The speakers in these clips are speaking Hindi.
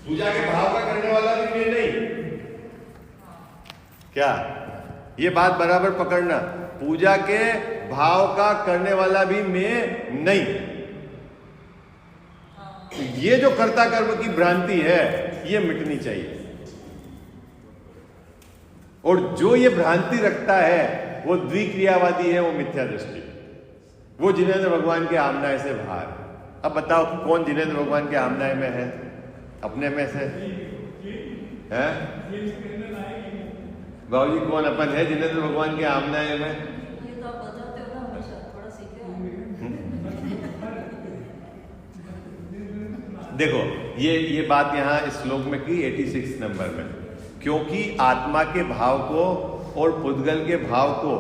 पूजा के भाव का करने वाला भी मैं नहीं। क्या ये बात बराबर पकड़ना, पूजा के भाव का करने वाला भी मैं नहीं। तो ये जो कर्ता कर्म की भ्रांति है ये मिटनी चाहिए। और जो ये भ्रांति रखता है वो द्विक्रियावादी है, वो मिथ्या दृष्टि, वो जिनेंद्र भगवान के आमनाय से बाहर। अब बताओ कौन जिनेंद्र भगवान के आमनाय में है? अपने में से है बाबूजी? कौन अपन है जिनेंद्र भगवान के आमनाय में? ये तो आप बताते हो ना, हमेशा थोड़ा सीखे हैं। देखो ये बात यहाँ इस श्लोक में की 86 नंबर में, क्योंकि आत्मा के भाव को और पुद्गल के भाव को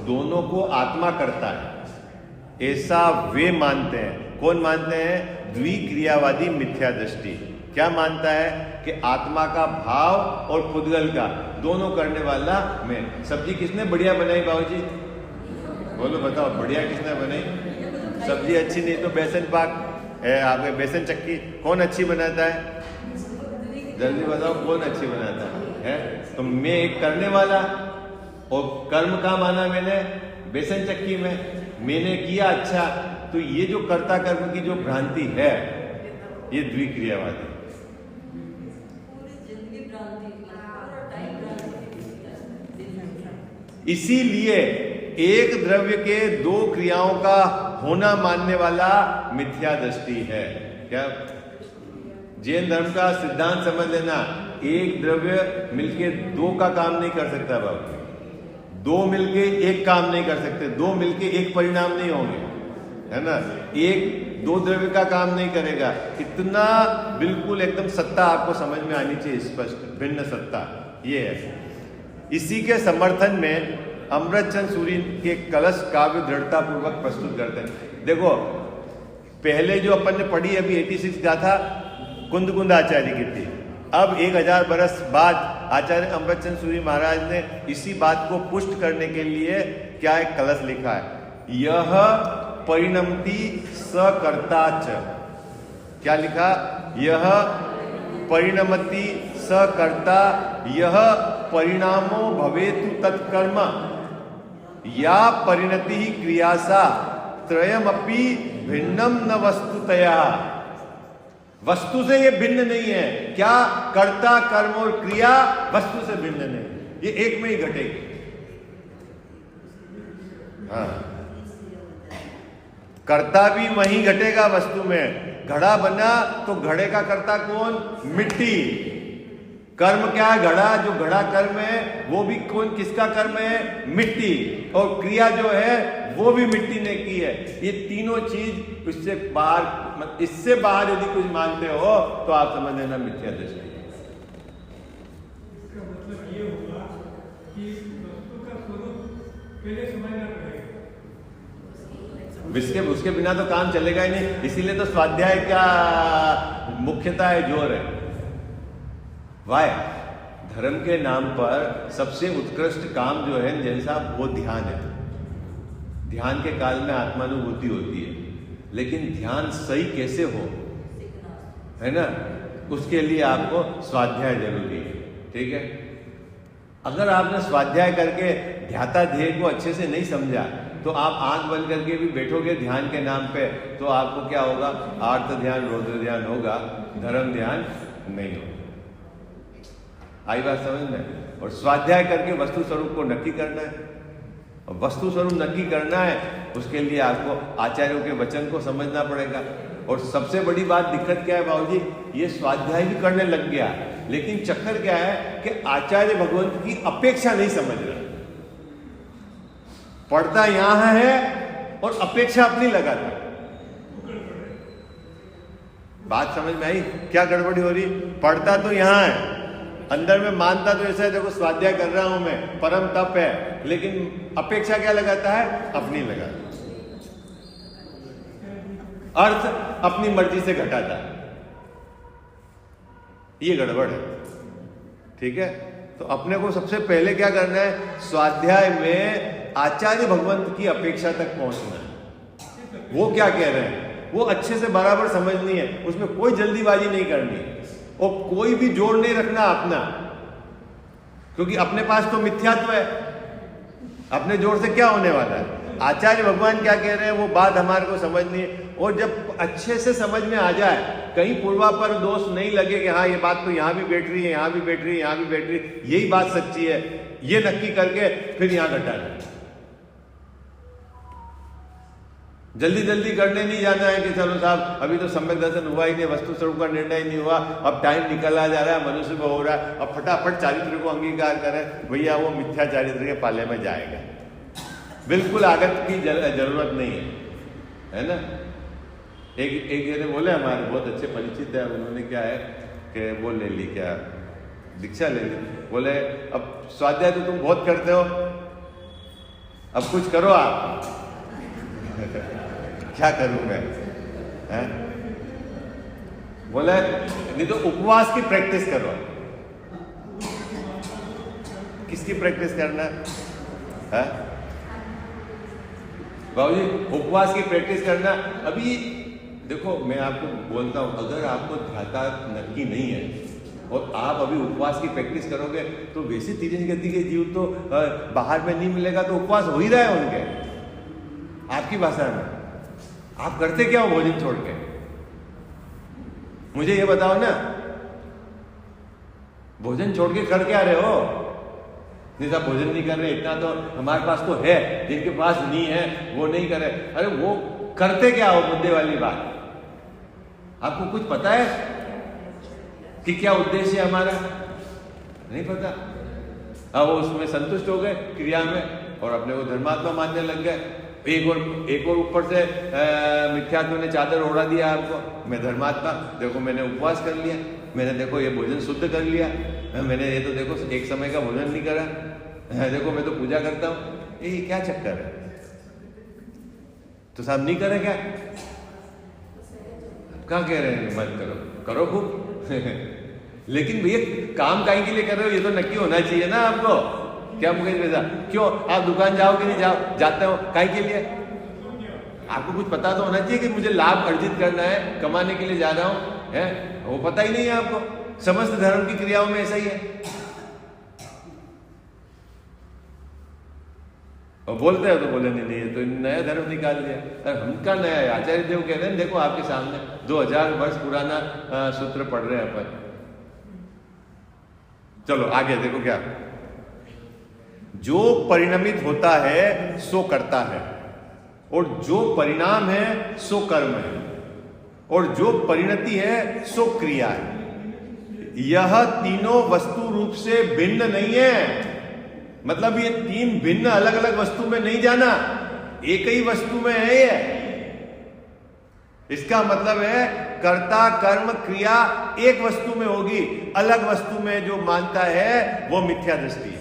दोनों को आत्मा करता है, ऐसा वे मानते हैं। कौन मानते हैं? द्विक्रियावादी मिथ्या दृष्टि। क्या मानता है? कि आत्मा का भाव और पुद्गल का दोनों करने वाला मैं। सब्जी किसने बढ़िया बनाई बाबूजी? बोलो बताओ, बढ़िया किसने बनाई? सब्जी अच्छी नहीं तो बेसन पाक है, आपके बेसन चक्की कौन अच्छी बनाता है? जल्दी बताओ कौन अच्छी बनाता है? तो मैं एक करने वाला, और कर्म का माना मैंने बेसन चक्की में, मैंने किया अच्छा। तो ये जो कर्ता कर्म की जो भ्रांति है ये द्विक्रियावादी। इसीलिए एक द्रव्य के दो क्रियाओं का होना मानने वाला मिथ्या दृष्टि है। क्या जैन धर्म का सिद्धांत समझ लेना, एक द्रव्य मिलके दो का काम नहीं कर सकता बाबू, दो मिलके एक काम नहीं कर सकते, दो मिलके एक परिणाम नहीं होंगे, है ना? एक दो द्रव्य का काम नहीं करेगा। इतना बिल्कुल एकदम सत्ता आपको समझ में आनी चाहिए, स्पष्ट भिन्न सत्ता ये है। इसी के समर्थन में अमृतचंद सूरी के कलश काव्य दृढ़ता पूर्वक प्रस्तुत करते हैं। देखो पहले जो अपन ने पढ़ी अभी 86 गाथा कुंद आचार्य की थी। अब 1000 बरस बाद आचार्य अमृतचंद सूरी महाराज ने इसी बात को पुष्ट करने के लिए क्या एक कलश लिखा है, यह परिणमति सकर्ताच। क्या लिखा? यह परिणमति सकर्ता, यह परिणामो भवेतु तत्कर्म, या परिणति क्रियासा त्रयमपि भिन्नम न वस्तुतया। वस्तु से ये भिन्न नहीं है। क्या? कर्ता कर्म और क्रिया वस्तु से भिन्न नहीं, ये एक में ही घटेगी। हाँ, कर्ता भी वहीं घटेगा वस्तु में। घड़ा बना तो घड़े का कर्ता कौन? मिट्टी। कर्म क्या है? घड़ा, जो घड़ा कर्म है वो भी कौन, किसका कर्म है? मिट्टी। और क्रिया जो है वो भी मिट्टी ने की है। ये तीनों चीज इससे बाहर, इससे बाहर यदि कुछ मानते हो तो आप समझ लेना मिथ्या दृष्टि। इसका मतलब ये होगा कि वस्तु का स्वरूप पहले समझना पड़ेगा, उसके बिना तो काम चलेगा ही नहीं। इसीलिए तो स्वाध्याय का मुख्यता है, जोर है। वाय धर्म के नाम पर सबसे उत्कृष्ट काम जो है जैन साहब, वो ध्यान है। ध्यान के काल में आत्मानुभूति होती है, लेकिन ध्यान सही कैसे हो, है ना? उसके लिए आपको स्वाध्याय जरूरी है। ठीक है? अगर आपने स्वाध्याय करके ध्याता ध्येय को अच्छे से नहीं समझा तो आप आंख बंद करके भी बैठोगे ध्यान के नाम पे, तो आपको क्या होगा? आर्त ध्यान, रौद्र ध्यान होगा, धर्म ध्यान नहीं होगा। आई बात समझ में? और स्वाध्याय करके वस्तु स्वरूप को नक्की करना है। और वस्तु स्वरूप नक्की करना है, उसके लिए आपको आचार्यों के वचन को समझना पड़ेगा। और सबसे बड़ी बात, दिक्कत क्या है बाबूजी? ये स्वाध्याय भी करने लग गया, लेकिन चक्कर क्या है कि आचार्य भगवंत की अपेक्षा नहीं समझ रहा। पढ़ता यहां है और अपेक्षा अपनी लगाता। बात समझ में आई? क्या गड़बड़ी हो रही? पढ़ता तो यहां है, अंदर में मानता तो ऐसा है, देखो स्वाध्याय कर रहा हूं मैं, परम तप है, लेकिन अपेक्षा क्या लगाता है? अपनी लगाता। अर्थ अपनी मर्जी से घटाता है। ये गड़बड़ है। ठीक है? तो अपने को सबसे पहले क्या करना है? स्वाध्याय में आचार्य भगवंत की अपेक्षा तक पहुंचना है। वो क्या कह रहे हैं वो अच्छे से बराबर समझनी है, उसमें कोई जल्दीबाजी नहीं करनी है। और कोई भी जोड़ नहीं रखना अपना, क्योंकि अपने पास तो मिथ्यात्व है, अपने जोड़ से क्या होने वाला है। आचार्य भगवान क्या कह रहे हैं वो बात हमारे को समझनी है, और जब अच्छे से समझ में आ जाए, कहीं पूर्वापर दोष नहीं लगे कि हाँ ये बात तो यहाँ भी बैठ रही है, यहाँ भी बैठ रही है, यहाँ भी बैठ रही है, यही बात सच्ची है, ये नक्की करके फिर यहाँ घटाना है। जल्दी जल्दी करने नहीं जाना है कि चलो साहब अभी तो सम्यक दर्शन हुआ ही नहीं, वस्तु स्वरूप का निर्णय नहीं हुआ, अब टाइम निकला जा रहा है, मनुष्य में हो रहा है, अब फटाफट चारित्र को अंगीकार करें, भैया वो मिथ्या चारित्र के पाले में जाएगा। बिल्कुल आगत की जरूरत नहीं है ना। एक जने बोले हमारे बहुत अच्छे परिचित है, उन्होंने क्या है कि वो ले ली, क्या दीक्षा ले ली, बोले अब स्वाध्याय तो तुम बहुत करते हो, अब कुछ करो आप। क्या करूं मैं, हैं? बोले नहीं तो उपवास की प्रैक्टिस करो। किसकी प्रैक्टिस करना है बाबूजी? उपवास की प्रैक्टिस करना। अभी देखो मैं आपको बोलता हूं, अगर आपको ध्याता नक्की नहीं है और आप अभी उपवास की प्रैक्टिस करोगे तो वैसे तीन गति के जीव तो बाहर में नहीं मिलेगा, तो उपवास हो ही रहा है उनके। आपकी भाषा में आप करते क्या हो भोजन छोड़ के? मुझे ये बताओ ना, भोजन छोड़ के कर क्या रहे हो? नहीं साहब भोजन नहीं कर रहे, इतना तो हमारे पास तो है, जिनके पास नहीं है वो नहीं करे। अरे वो करते क्या हो? मुद्दे वाली बात। आपको कुछ पता है कि क्या उद्देश्य है हमारा? नहीं पता। अब वो उसमें संतुष्ट हो गए क्रिया में और अपने को धर्मात्मा मानने लग गए। एक और ऊपर से मिथ्यात्व ने चादर ओढ़ा दिया आपको, मैं धर्मात्मा, देखो मैंने उपवास कर लिया, मैंने देखो ये भोजन शुद्ध कर लिया, मैंने ये तो देखो एक समय का भोजन नहीं करा, देखो मैं तो पूजा करता हूं। ये क्या चक्कर है? तो साहब नहीं करे क्या? कहाँ कह रहे हैं मत करो, करो खूब। लेकिन भैया काम काहे के लिए कर रहे हो ये तो नक्की होना चाहिए ना आपको। क्या मुकेश भैया, क्यों आप दुकान जाओ कि नहीं जाओ? जाते हो, काहे के लिए? आपको कुछ पता तो होना चाहिए कि मुझे लाभ अर्जित करना है, कमाने के लिए जा रहा हूं, है? वो पता ही नहीं है आपको। समस्त धर्म की क्रियाओं में ऐसा ही है। और बोलते हो तो बोले नहीं ये तो नया धर्म निकाल दिया। हमका नया है। आचार्य देव कह रहे हैं देखो आपके सामने 2000 वर्ष पुराना सूत्र पढ़ रहे हैं अपन। चलो आगे देखो क्या, जो परिणमित होता है सो करता है, और जो परिणाम है सो कर्म है, और जो परिणति है सो क्रिया है। यह तीनों वस्तु रूप से भिन्न नहीं है। मतलब ये तीन भिन्न अलग अलग वस्तु में नहीं जाना, एक ही वस्तु में है ये। इसका मतलब है कर्ता कर्म क्रिया एक वस्तु में होगी, अलग वस्तु में जो मानता है वो मिथ्या दृष्टि है।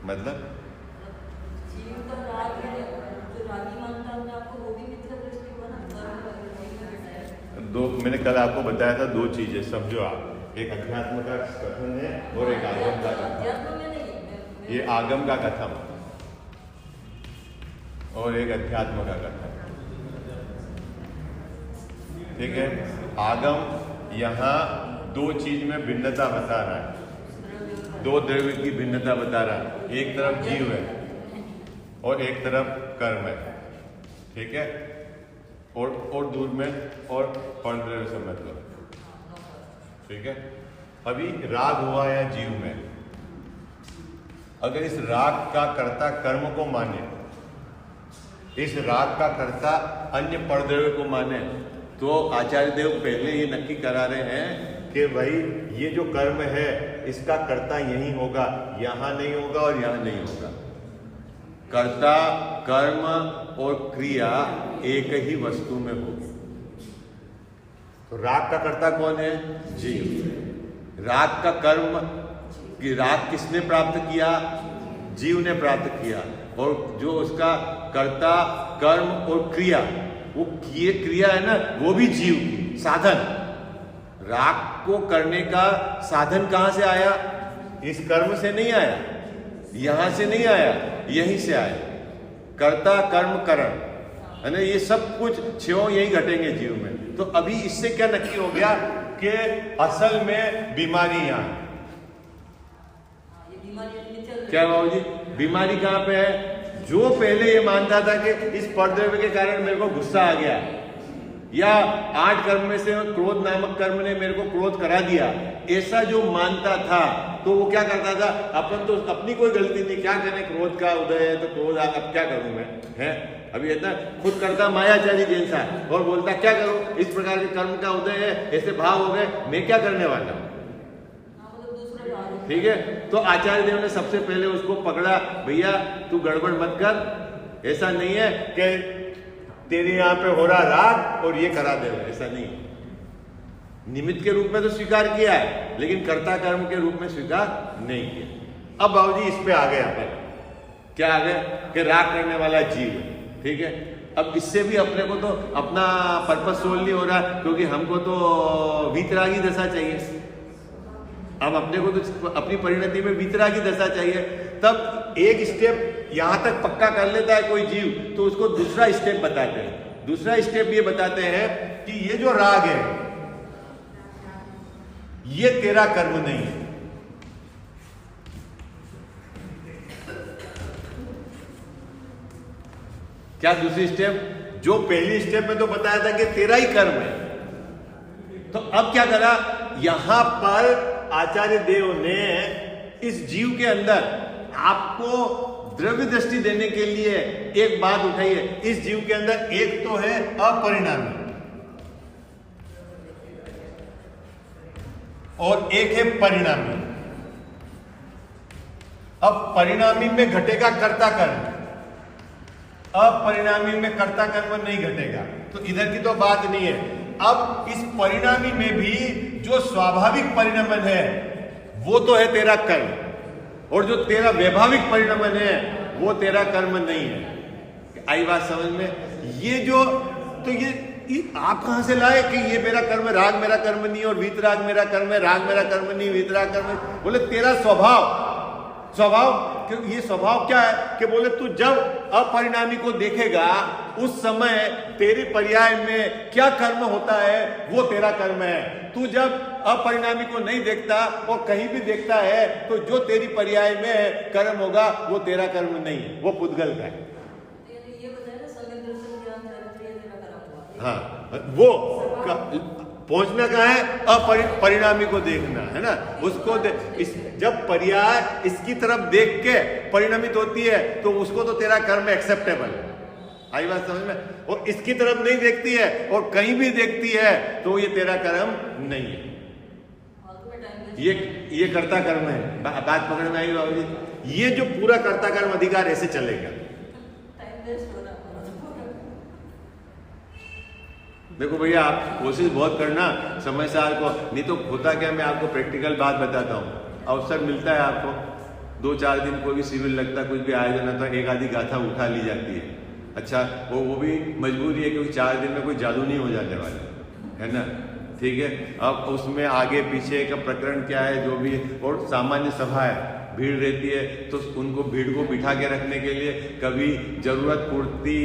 मतलब जीव का राग है, जो रागी मानता है आपको वो भी मिथ्या दृष्टि हुआ ना। दो मैंने कल आपको बताया था, दो चीजें समझो आप, एक अध्यात्म का कथन है और एक आगम का कथन। ये आगम का कथन और एक अध्यात्म का कथन, ठीक है। आगम यहाँ दो चीज में भिन्नता बता रहा है, दो द्रव्य की भिन्नता बता रहा है। एक तरफ जीव है और एक तरफ कर्म है, ठीक है। और दूर में और द्रव्य समझ लो, ठीक है। अभी राग हुआ या जीव में, अगर इस राग का कर्ता कर्म को माने, इस राग का कर्ता अन्य परद्रव्य को माने, तो आचार्य देव पहले ये नक्की करा रहे हैं कि भाई ये जो कर्म है इसका कर्ता यही होगा, यहां नहीं होगा और यहां नहीं होगा। कर्ता कर्म और क्रिया एक ही वस्तु में होगी। तो राग का कर्ता कौन है? जीव। राग का कर्म, राग किसने प्राप्त किया? जीव ने प्राप्त किया। और जो उसका कर्ता कर्म और क्रिया, वो किए क्रिया है ना, वो भी जीव की साधन। राग को करने का साधन कहां से आया? इस कर्म से नहीं आया, यहां से नहीं आया, यहीं से आया। कर्ता कर्म करण, है ना, ये सब कुछ छो यही घटेंगे जीव में। तो अभी इससे क्या नक्की हो गया कि असल में बीमारी यहाँ है। ये बीमारी चल क्या बाबू जी, बीमारी कहाँ पे है? जो पहले ये मानता था कि इस परद्रव्य के कारण मेरे को गुस्सा आ गया, या 8 कर्म में से क्रोध नामक कर्म ने मेरे को क्रोध करा दिया, ऐसा जो मानता था, तो वो क्या करता था, अपन तो अपनी कोई गलती नहीं, क्या करें, क्रोध का उदय है तो क्रोध अब क्या करूं मैं, है अभी इतना खुद करता मायाचारी जैसा और बोलता क्या करूं, इस प्रकार के कर्म का उदय है, ऐसे भाव हो गए, मैं क्या करने वाला हूं। ठीक है, तो आचार्य देव ने सबसे पहले उसको पकड़ा, भैया तू गड़बड़ मत कर, ऐसा नहीं है कि तेरे यहाँ पे हो रहा राग और ये करा दे, ऐसा नहीं। निमित्त के रूप में तो स्वीकार किया है, लेकिन कर्ता कर्म के रूप में स्वीकार नहीं किया। अब बाबूजी इस पे आ गए, यहाँ पे क्या आ गए कि राग करने वाला जीव है। ठीक है, अब इससे भी अपने को तो अपना पर्पस सोल्व नहीं हो रहा, क्योंकि हमको तो वीतरागी दशा चाहिए। अब अपने को तो अपनी परिणति में वीतरागी दशा चाहिए। तब एक स्टेप यहां तक पक्का कर लेता है कोई जीव, तो उसको दूसरा स्टेप बताते हैं। दूसरा स्टेप ये बताते हैं कि ये जो राग है ये तेरा कर्म नहीं है। क्या दूसरी स्टेप? जो पहली स्टेप में तो बताया था कि तेरा ही कर्म है, तो अब क्या करा, यहां पर आचार्य देव ने इस जीव के अंदर आपको द्रव्य दृष्टि देने के लिए एक बात उठाई है। इस जीव के अंदर एक तो है अपरिणामी और एक है परिणामी। अब परिणामी में घटेगा कर्ता कर्म, अपरिणामी में कर्ता कर्म नहीं घटेगा, तो इधर की तो बात नहीं है। अब इस परिणामी में भी जो स्वाभाविक परिणमन है वो तो है तेरा कर्म, और जो तेरा वैभाविक परिणमन है वो तेरा कर्म नहीं है। आई बात समझ में? ये जो तो ये आप कहां से लाए कि ये मेरा कर्म है, राग मेरा कर्म नहीं और वीतराग मेरा कर्म है, राग मेरा कर्म नहीं वीतराग कर्म है। बोले तेरा स्वभाव ये स्वभाव क्या है कि बोले तू जब अपरिणामी को देखेगा उस समय तेरे पर्याय में क्या कर्म होता है वो तेरा कर्म है। तू जब अपरिणामी को नहीं देखता और कहीं भी देखता है तो जो तेरी पर्याय में कर्म होगा वो तेरा कर्म नहीं है, वो पुद्गल का है। हाँ, वो पहुंचना कहाँ है, परिणामी को देखना है ना, उसको जब पर्याय इसकी तरफ देख के परिणामित होती है तो उसको तो तेरा कर्म एक्सेप्टेबल है। आई बात समझ में? और इसकी तरफ नहीं देखती है और कहीं भी देखती है तो ये तेरा कर्म नहीं है, ये कर्ता कर्म है। बात पकड़ में आई बाबू जी? ये जो पूरा कर्ता कर्म अधिकार ऐसे चलेगा। देखो भैया, आप कोशिश बहुत करना समय साल को, नहीं तो होता क्या, मैं आपको प्रैक्टिकल बात बताता हूँ। अवसर मिलता है आपको, 2-4 दिन कोई भी शिविर लगता, कुछ भी आयोजन होता, एक आधी गाथा उठा ली जाती है। अच्छा, वो भी मजबूरी है क्योंकि 4 दिन में कोई जादू नहीं हो जाने वाला है ना। ठीक है, अब उसमें आगे पीछे का प्रकरण क्या है जो भी, और सामान्य सभा है, भीड़ रहती है, तो उनको भीड़ को बिठा के रखने के लिए कभी जरूरत पूर्ति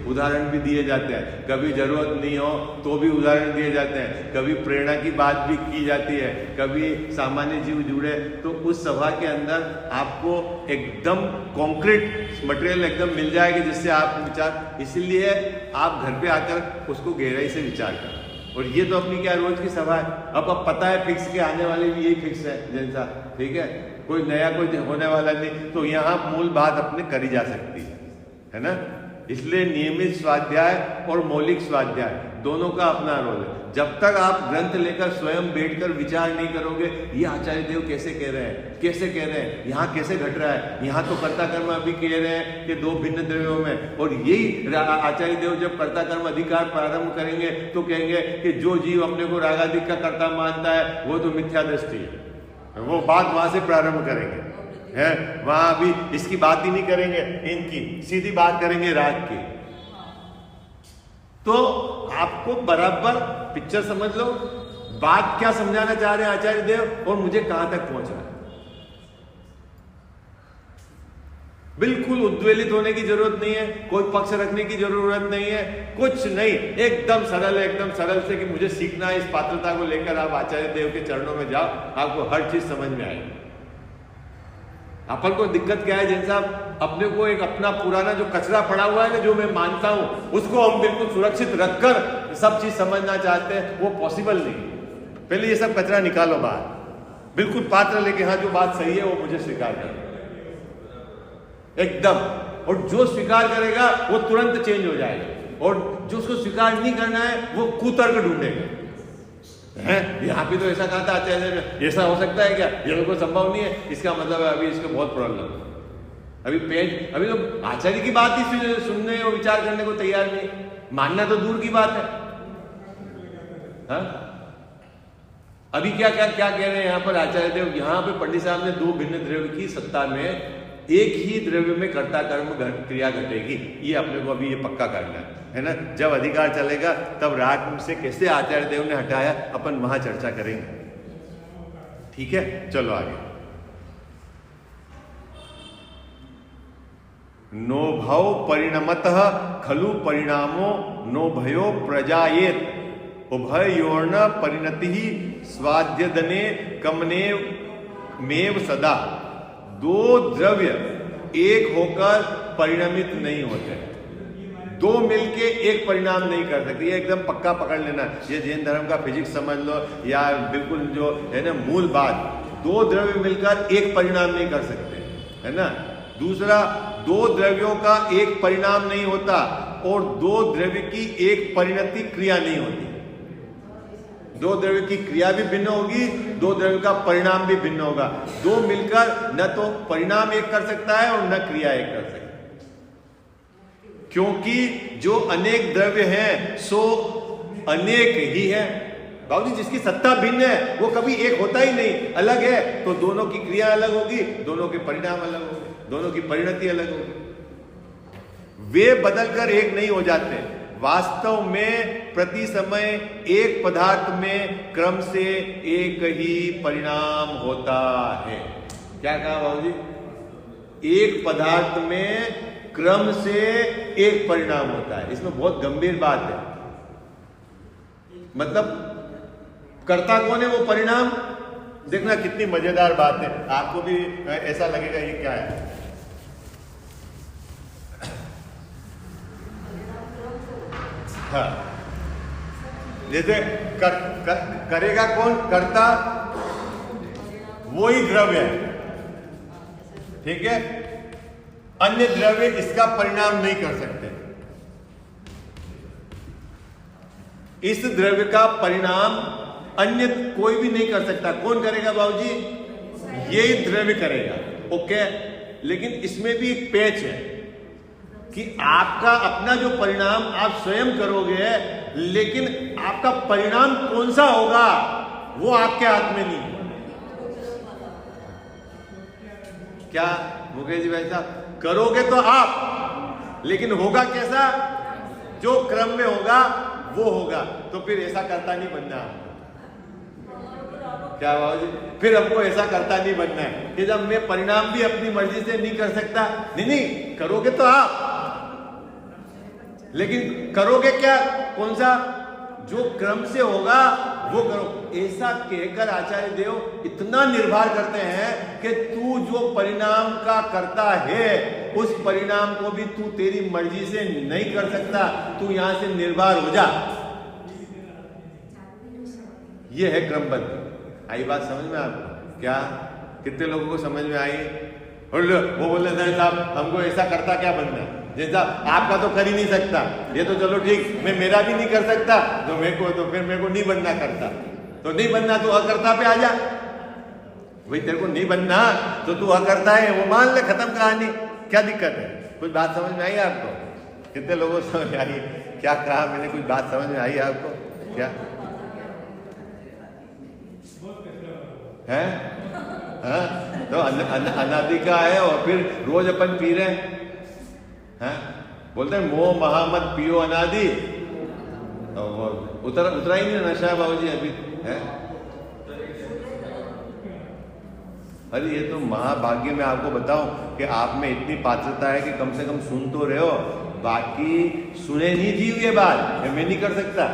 उदाहरण भी दिए जाते हैं, कभी जरूरत नहीं हो तो भी उदाहरण दिए जाते हैं, कभी प्रेरणा की बात भी की जाती है, कभी सामान्य जीव जुड़े। तो उस सभा के अंदर आपको एकदम कॉन्क्रीट मटेरियल एकदम मिल जाएगा जिससे आप विचार, इसलिए आप घर पे आकर उसको गहराई से विचार करें। और ये तो अपनी क्या रोज की सभा है, अब पता है फिक्स के आने वाले भी यही फिक्स है जैसा। ठीक है, कोई नया कोई होने वाला नहीं, तो यहाँ मूल बात अपने करी जा सकती है ना। इसलिए नियमित स्वाध्याय और मौलिक स्वाध्याय दोनों का अपना रोल है। जब तक आप ग्रंथ लेकर स्वयं बैठकर विचार नहीं करोगे, ये आचार्य देव कैसे कह रहे हैं, कैसे कह रहे हैं, यहाँ कैसे घट रहा है, यहाँ तो कर्ता कर्म अभी कह रहे हैं कि 2 भिन्न द्रव्यों में, और यही आचार्य देव जब कर्ता कर्म अधिकार प्रारंभ करेंगे तो कहेंगे कि जो जीव अपने को रागाधिक का कर्ता मानता है वो तो मिथ्या दृष्टि है। वो बात वहां से प्रारंभ करेंगे, है वहां अभी इसकी बात ही नहीं करेंगे, इनकी सीधी बात करेंगे राग की। तो आपको बराबर पिक्चर समझ लो, बात क्या समझाना चाह रहे हैं आचार्य देव और मुझे कहां तक पहुंचना है। बिल्कुल उद्वेलित होने की जरूरत नहीं है, कोई पक्ष रखने की जरूरत नहीं है, कुछ नहीं, एकदम सरल है, एकदम सरल से कि मुझे सीखना है, इस पात्रता को लेकर आप आचार्य देव के चरणों में जाओ, आपको हर चीज समझ में आएगी। अपन को दिक्कत क्या है, जैसे साहब अपने को एक अपना पुराना जो कचरा पड़ा हुआ है ना, जो मैं मानता हूं, उसको हम बिल्कुल सुरक्षित रखकर सब चीज समझना चाहते हैं, वो पॉसिबल नहीं। पहले ये सब कचरा निकालो बाहर, बिल्कुल पात्र लेके, हाँ जो बात सही है वो मुझे स्वीकार करो एकदम, और जो स्वीकार करेगा वो तुरंत चेंज हो जाएगा, और जो उसको स्वीकार नहीं करना है वो कुतर्क ढूंढेगा। यहाँ पे तो ऐसा कहा था आचार्य ने, ऐसा हो सकता है क्या, ये बिल्कुल संभव नहीं है, इसका मतलब है अभी इसको बहुत प्रॉब्लम, अभी तो आचार्य की बात ही सुनने और विचार करने को तैयार नहीं, मानना तो दूर की बात है। हाँ? अभी क्या क्या क्या कह रहे हैं यहाँ पर आचार्य देव, यहाँ पे पंडित साहब ने दो भिन्न द्रव्य की सत्ता में एक ही द्रव्य में कर्ता कर्म क्रिया घटेगी, ये अपने को अभी ये पक्का करना है ना। जब अधिकार चलेगा तब राग से कैसे आचार्य देव ने हटाया, अपन वहां चर्चा करेंगे, ठीक है। चलो आगे। नो भव परिणमतः खलु परिणामो नो भयो प्रजायेत उभयोर्न परिणति स्वाद्यदने कमनेव मेव सदा। दो द्रव्य एक होकर परिणमित नहीं होते, दो मिलके एक परिणाम नहीं कर सकते, ये एकदम पक्का पकड़ लेना। ये जैन धर्म का फिजिक्स समझ लो, या बिल्कुल जो है ना मूल बात, दो द्रव्य मिलकर एक परिणाम नहीं कर सकते, है ना। दूसरा, दो द्रव्यों का एक परिणाम नहीं होता, और दो द्रव्य की एक परिणति क्रिया नहीं होती। दो द्रव्य की क्रिया भी भिन्न होगी, दो द्रव्य का परिणाम भी भिन्न होगा। दो मिलकर न तो परिणाम एक कर सकता है और न क्रिया एक कर सकता है, क्योंकि जो अनेक द्रव्य हैं सो अनेक ही है। बाबूजी, जिसकी सत्ता भिन्न है वो कभी एक होता ही नहीं, अलग है तो दोनों की क्रिया अलग होगी, दोनों के परिणाम अलग होंगे, दोनों की परिणति अलग होगी, वे बदलकर एक नहीं हो जाते। वास्तव में प्रति समय एक पदार्थ में क्रम से एक ही परिणाम होता है। क्या कहा बाबूजी? एक पदार्थ में क्रम से एक परिणाम होता है। इसमें बहुत गंभीर बात है, मतलब कर्ता कौन है, वो परिणाम। देखना कितनी मजेदार बात है, आपको भी ऐसा लगेगा ये क्या है। हाँ, जैसे करेगा कौन, कर्ता, वो ही द्रव्य है, ठीक है। अन्य द्रव्य इसका परिणाम नहीं कर सकते। इस द्रव्य का परिणाम अन्य कोई भी नहीं कर सकता। कौन करेगा बाबूजी? ये द्रव्य करेगा, ओके। लेकिन इसमें भी एक पेच है कि आपका अपना जो परिणाम आप स्वयं करोगे, लेकिन आपका परिणाम कौन सा होगा वो आपके हाथ में नहीं है। क्या मुकेश जी भाई साहब, करोगे तो आप, लेकिन होगा कैसा, जो क्रम में होगा वो होगा। तो फिर ऐसा करता नहीं बनना आपको। क्या बाबूजी, फिर हमको ऐसा करता नहीं बनना है कि जब मैं परिणाम भी अपनी मर्जी से नहीं कर सकता। नहीं, करोगे तो आप, लेकिन करोगे क्या, कौन सा, जो क्रम से होगा वो करो। ऐसा कहकर आचार्य देव इतना निर्भर करते हैं कि तू जो परिणाम का करता है, उस परिणाम को भी तू तेरी मर्जी से नहीं कर सकता, तू यहां से निर्भर हो जा। ये है क्रमबद्ध। आई बात समझ में आपको? क्या कितने लोगों को समझ में आई? और वो बोले साहब हमको ऐसा करता क्या बनना है, जैसा आपका तो कर ही नहीं सकता, ये तो चलो ठीक, मैं मेरा भी नहीं कर सकता, तो फिर मेरे को नहीं बनना करता। तो नहीं बनना तो अकर्ता पे आ जा। भाई तेरे को नहीं बनना तो तू अकर्ता है, वो मान ले, खत्म कहानी। क्या दिक्कत है? कुछ बात समझ में आई आपको? कितने लोगों को समझ में आई? क्या कहा मैंने? कुछ बात समझ में आई आपको? क्या है? हाँ, तो अनादि का है और फिर रोज अपन पी रहे हैं। बोलते हैं मोह महामत पियो अनादि, तो वो उतरा ही नहीं नशा बाबूजी अभी है। अरे ये तो महाभाग्य में आपको बताऊं कि आप में इतनी पात्रता है कि कम से कम सुन तो रहे हो, बाकी सुने नहीं जीव ये बात, मैं नहीं कर सकता।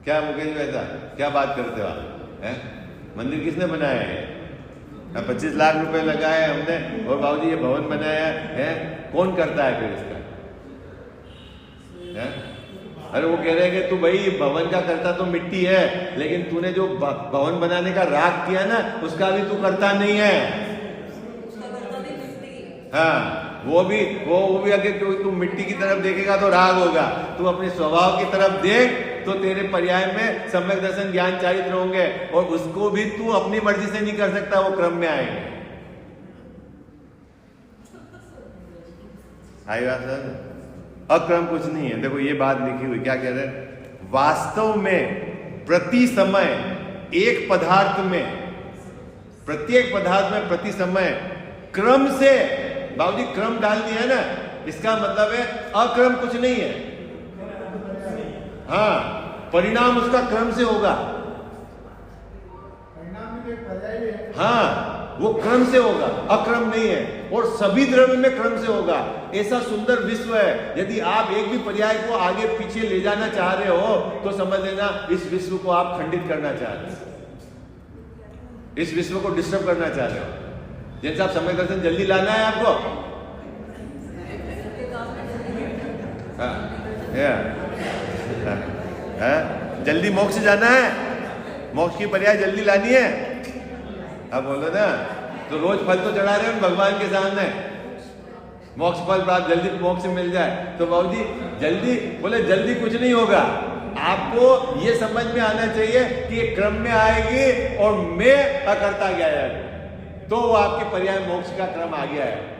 क्या मुकेश भाई ऐसा क्या बात करते हो आप? हैं? मंदिर किसने बनाया है? 25 लाख रुपए लगाए हमने और बाबूजी ये भवन बनाया है, कौन करता है फिर इसका? है? अरे वो कह रहे हैं कि तू भाई भवन का करता तो मिट्टी है, लेकिन तूने जो भवन बनाने का राग किया ना उसका भी तू करता नहीं है। हाँ, वो भी अगर तू मिट्टी की तरफ देखेगा तो राग होगा, तू अपने स्वभाव की तरफ देख तो तेरे पर्याय में सम्यक दर्शन ज्ञान चारित्र होंगे, और उसको भी तू अपनी मर्जी से नहीं कर सकता, वो क्रम में आएंगे। आई बात सर? अक्रम कुछ नहीं है। देखो ये बात लिखी हुई, क्या कह रहे हैं? वास्तव में प्रति समय एक पदार्थ में, प्रत्येक पदार्थ में प्रति समय क्रम से, बाबूजी क्रम डाल दिया है ना, इसका मतलब है अक्रम कुछ नहीं है। हाँ, परिणाम उसका क्रम से होगा। हाँ, वो क्रम से होगा, अक्रम नहीं है, और सभी द्रव्य में क्रम से होगा। ऐसा सुंदर विश्व है, यदि आप एक भी पर्याय को आगे पीछे ले जाना चाह रहे हो तो समझ लेना इस विश्व को आप खंडित करना चाह रहे हो, इस विश्व को डिस्टर्ब करना चाह रहे हो। जैसे आप समय दर्शन जल्दी लाना है आपको, जल्दी मोक्ष जाना है, मोक्ष की पर्याय जल्दी लानी है, अब बोलो ना, तो रोज फल तो चढ़ा रहे हो भगवान के सामने, मोक्ष फल प्राप्त, जल्दी मोक्ष मिल जाए। तो बाबूजी जल्दी, बोले जल्दी कुछ नहीं होगा, आपको ये समझ में आना चाहिए कि ये क्रम में आएगी और मैं अकर्ता गया है, तो वो आपके पर्याय मोक्ष का क्रम आ गया है।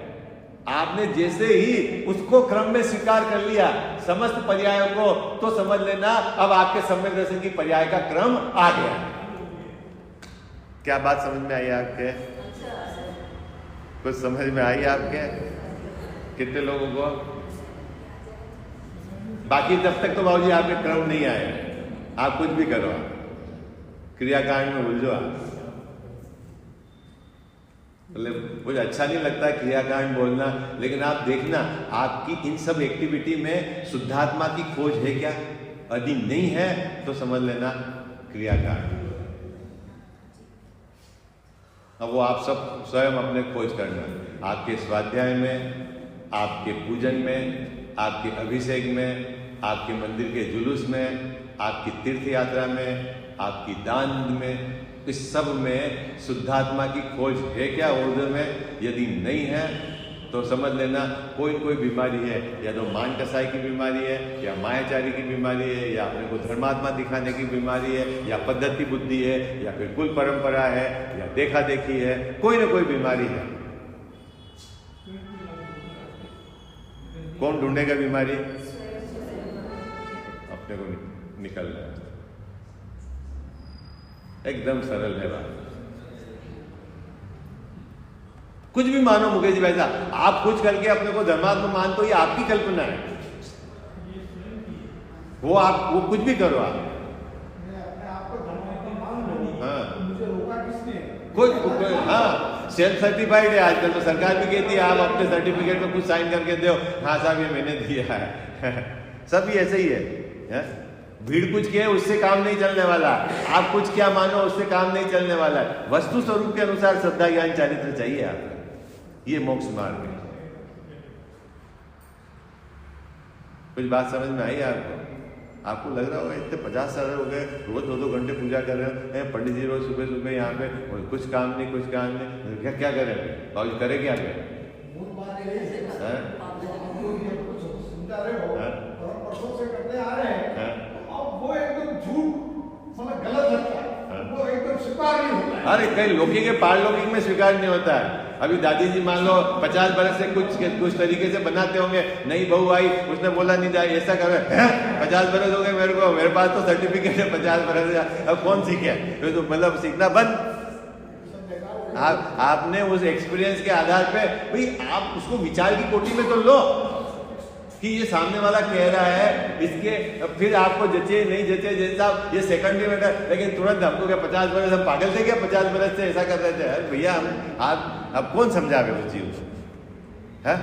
आपने जैसे ही उसको क्रम में स्वीकार कर लिया समस्त पर्यायों को, तो समझ लेना अब आपके सम्यक दर्शन की पर्याय का क्रम आ गया। क्या बात समझ में आई आपके? कुछ समझ में आई आपके? कितने लोगों को? बाकी जब तक तो बाबूजी आपके क्रम नहीं आए, आप कुछ भी करो, क्रियाकांड में उलझो आप। मतलब मुझे अच्छा नहीं लगता क्रियाकांड बोलना, लेकिन आप देखना आपकी इन सब एक्टिविटी में शुद्धात्मा की खोज है क्या? यदि नहीं है तो समझ लेना क्रियाकांड। अब वो आप सब स्वयं अपने खोज करना, आपके स्वाध्याय में, आपके पूजन में, आपके अभिषेक में, आपके मंदिर के जुलूस में, आपकी तीर्थ यात्रा में, आपकी दान में, इस सब में शुद्धात्मा की खोज है क्या ऊर्ध्व में? यदि नहीं है तो समझ लेना कोई कोई बीमारी है, या तो मान कसाई की बीमारी है, या मायाचारी की बीमारी है, या अपने को धर्मात्मा दिखाने की बीमारी है, या पद्धति बुद्धि है, या फिर कुल परंपरा है, या देखा देखी है, कोई ना कोई बीमारी है। कौन ढूंढेगा बीमारी? अपने को निकल रहा है। एकदम सरल है बात। कुछ भी मानो मुकेश जी भाई साहब, आप कुछ करके अपने को धर्मात्मा मानते हो, ये आपकी कल्पना है, वो आप वो कुछ भी करो आप। हाँ, कोई हाँ, सेल्फ सर्टिफाइड है आजकल, तो सरकार भी कहती है आप अपने सर्टिफिकेट में कुछ साइन करके दो, हाँ साहब ये मैंने दिया है। सब ही ऐसे ही है? भीड़ कुछ किए उससे काम नहीं चलने वाला, आप कुछ क्या मानो उससे काम नहीं चलने वाला है। वस्तु स्वरूप के अनुसार श्रद्धा ज्ञान चारित्र चाहिए आपको, ये मोक्ष मार्ग है। कुछ बात समझ में आई आपको? आपको लग रहा होगा इतने 50 साल हो गए, रोज 2-2 घंटे पूजा कर रहे हैं, पंडित जी रोज सुबह सुबह यहाँ पे, और कुछ काम नहीं, क्या करें बाबू, करे क्या करें? वो एकदम झूठ, मतलब गलत लगता है, वो एकदम स्वीकार नहीं होता है। अरे कई लौकिक के पारलौकिक में स्वीकार नहीं होता है। अभी दादी जी मान लो 50 बरस से कुछ तरीके से बनाते होंगे, नई बहू आई, उसने बोला नहीं जाए ऐसा कर, 50 बरस हो गए मेरे को, मेरे पास तो सर्टिफिकेट है 50 बरस, अब कौन सीखे? तो मतलब सीखना बंद। आपने उस एक्सपीरियंस के आधार पे भाई आप उसको विचार की कोटि में तो लो, कि ये सामने वाला कह रहा है, इसके फिर आपको जचे नहीं जचे जैन साहब ये सेकंडरी मैटर, लेकिन तुरंत हमको क्या 50 बरस हम पागल थे क्या, 50 बरस से ऐसा कर रहे थे? अरे भैया हम आप अब कौन समझावे उस चीज है?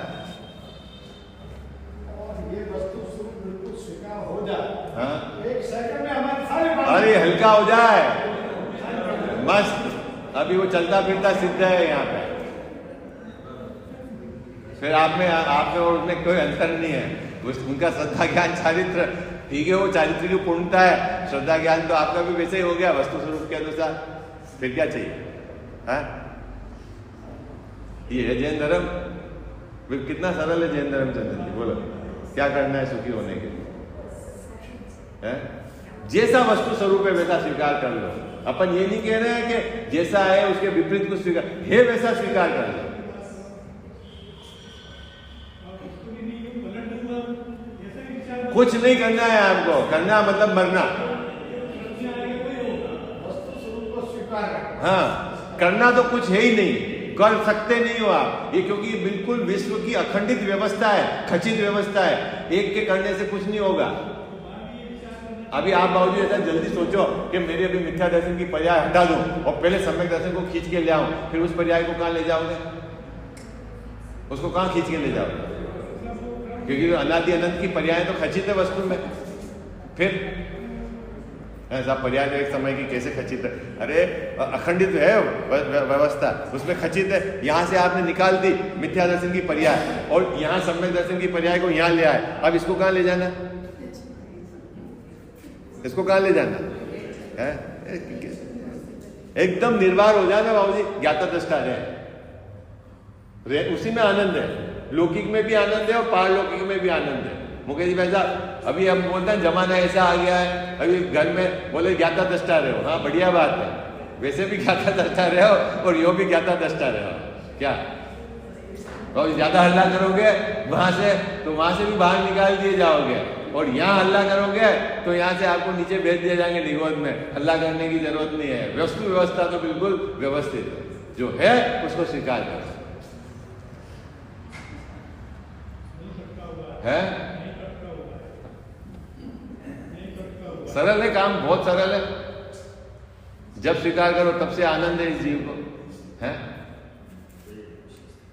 और ये वस्तु स्वरूप बिल्कुल स्वीकार हो जाए, हाँ? 1 सेकंड में हमारी सारी बात अरे हल्का हो जाए, मस्त। अभी वो चलता फिरता सिद्ध है यहाँ पे, फिर आप में और उसमें कोई अंतर नहीं है। उनका श्रद्धा ज्ञान चारित्र ठीक है, वो चारित्र की पूर्णता है, श्रद्धा ज्ञान तो आपका भी वैसे ही हो गया वस्तु स्वरूप के अनुसार, फिर क्या चाहिए? है ये है जैन धर्म। कितना सरल है जैन धर्म। चंदन जी बोलो क्या करना है सुखी होने के लिए? है जैसा वस्तु स्वरूप है वैसा स्वीकार कर लो। अपन ये नहीं कह रहे हैं कि जैसा है उसके विपरीत कुछ स्वीकार है, वैसा स्वीकार कर लो। कुछ नहीं करना है आपको, करना मतलब मरना। वस्तु स्वरूप को स्वीकार करना। हाँ, करना तो कुछ है ही नहीं, कर सकते नहीं हो आप ये, क्योंकि बिल्कुल विश्व की अखंडित व्यवस्था है, खचित व्यवस्था है, एक के करने से कुछ नहीं होगा। अभी आप बाबूजी ऐसा जल्दी सोचो कि मेरे अभी मिथ्या दर्शन की पर्याय हटा दूं और पहले सम्यक दर्शन को खींच के ले आऊं, फिर उस पर्याय को कहां ले जाओगे? उसको कहां खींच के ले जाओगे? क्योंकि अनादि अनंत की पर्याय तो खचित है वस्तु में, फिर ऐसा पर्याय तो एक समय की कैसे खचित है? अरे अखंडित है व्यवस्था, उसमें खचित है। यहां से आपने निकाल दी मिथ्या दर्शन की पर्याय और यहां सम्यक दर्शन की पर्याय को यहां ले आए, अब इसको कहां ले जाना? इसको कहां ले जाना है? एकदम निर्भर हो जाना बाबूजी, ज्ञाता दृष्टा रहे, उसी में आनंद है। लौकिक में भी आनंद है और पारलौकिक में भी आनंद है। मुकेश जी भाई साहब अभी हम बोलते हैं जमाना ऐसा आ गया है, अभी घर में बोले ज्ञाता दृष्टा रहे हो, हाँ बढ़िया बात है, वैसे भी ज्ञाता दृष्टा रहे हो और यो भी ज्ञाता दृष्टा रहे हो। क्या और ज्यादा हल्ला करोगे वहां से तो वहां से भी बाहर निकाल दिए जाओगे, और यहाँ हल्ला करोगे तो यहाँ से आपको नीचे भेज दिए जाएंगे निगोद में। हल्ला करने की जरूरत नहीं है, वस्तु व्यवस्था तो बिल्कुल व्यवस्थित है, जो है उसको स्वीकार करो। है सरल है काम, बहुत सरल है। जब स्वीकार करो तब से आनंद है इस जीव को। है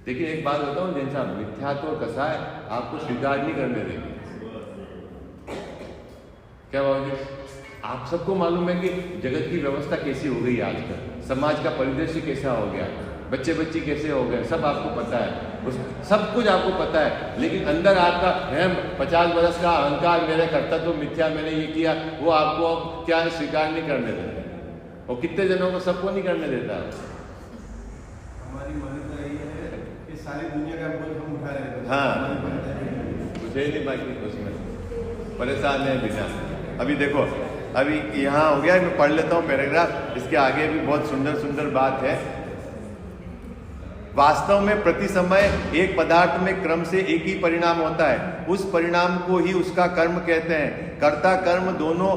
देखिए एक बात बताऊं जैन साहब, मिथ्यात्व और कसा है आपको स्वीकार नहीं करने देगी। क्या बाबूजी आप सबको मालूम है कि जगत की व्यवस्था कैसी हो गई आजकल, समाज का परिदृश्य कैसा हो गया, बच्चे बच्ची कैसे हो गए, सब आपको पता है, सब कुछ आपको पता है, लेकिन अंदर आपका है 50 वर्ष का अहंकार, मेरे कर्तव्य तो मिथ्या, मैंने ये किया, वो आपको क्या स्वीकार नहीं करने देता। और कितने जनों को सबको नहीं करने देता है। हमारी मान्यता यही है कि सारी दुनिया का बोझ हम उठा रहे हैं। हाँ कुछ ही नहीं बाकी, उसमें परेशान है बिना। अभी देखो अभी यहाँ हो गया, मैं पढ़ लेता हूँ पैराग्राफ, इसके आगे भी बहुत सुंदर सुंदर बात है। वास्तव में प्रति समय एक पदार्थ में क्रम से एक ही परिणाम होता है, उस परिणाम को ही उसका कर्म कहते हैं। कर्ता कर्म दोनों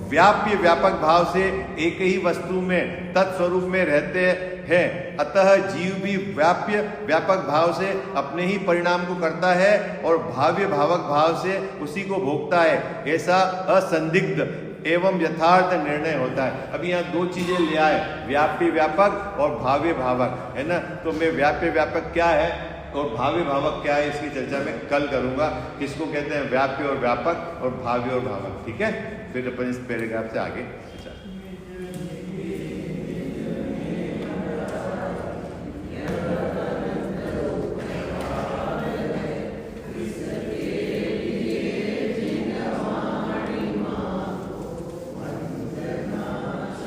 व्याप्य व्यापक भाव से एक ही वस्तु में तत्स्वरूप में रहते हैं, अतः जीव भी व्याप्य व्यापक भाव से अपने ही परिणाम को करता है और भाव्य भावक भाव से उसी को भोगता है। ऐसा असंदिग्ध एवं यथार्थ निर्णय होता है। अभी यहाँ दो चीजें ले आए, व्याप्य व्यापक और भाव्य भावक, है ना। तो मैं व्याप्य व्यापक क्या है और भाव्य भावक क्या है इसकी चर्चा मैं कल करूंगा। किसको कहते हैं व्याप्य और व्यापक और भाव्य और भावक, ठीक है। फिर अपन इस पैराग्राफ से आगे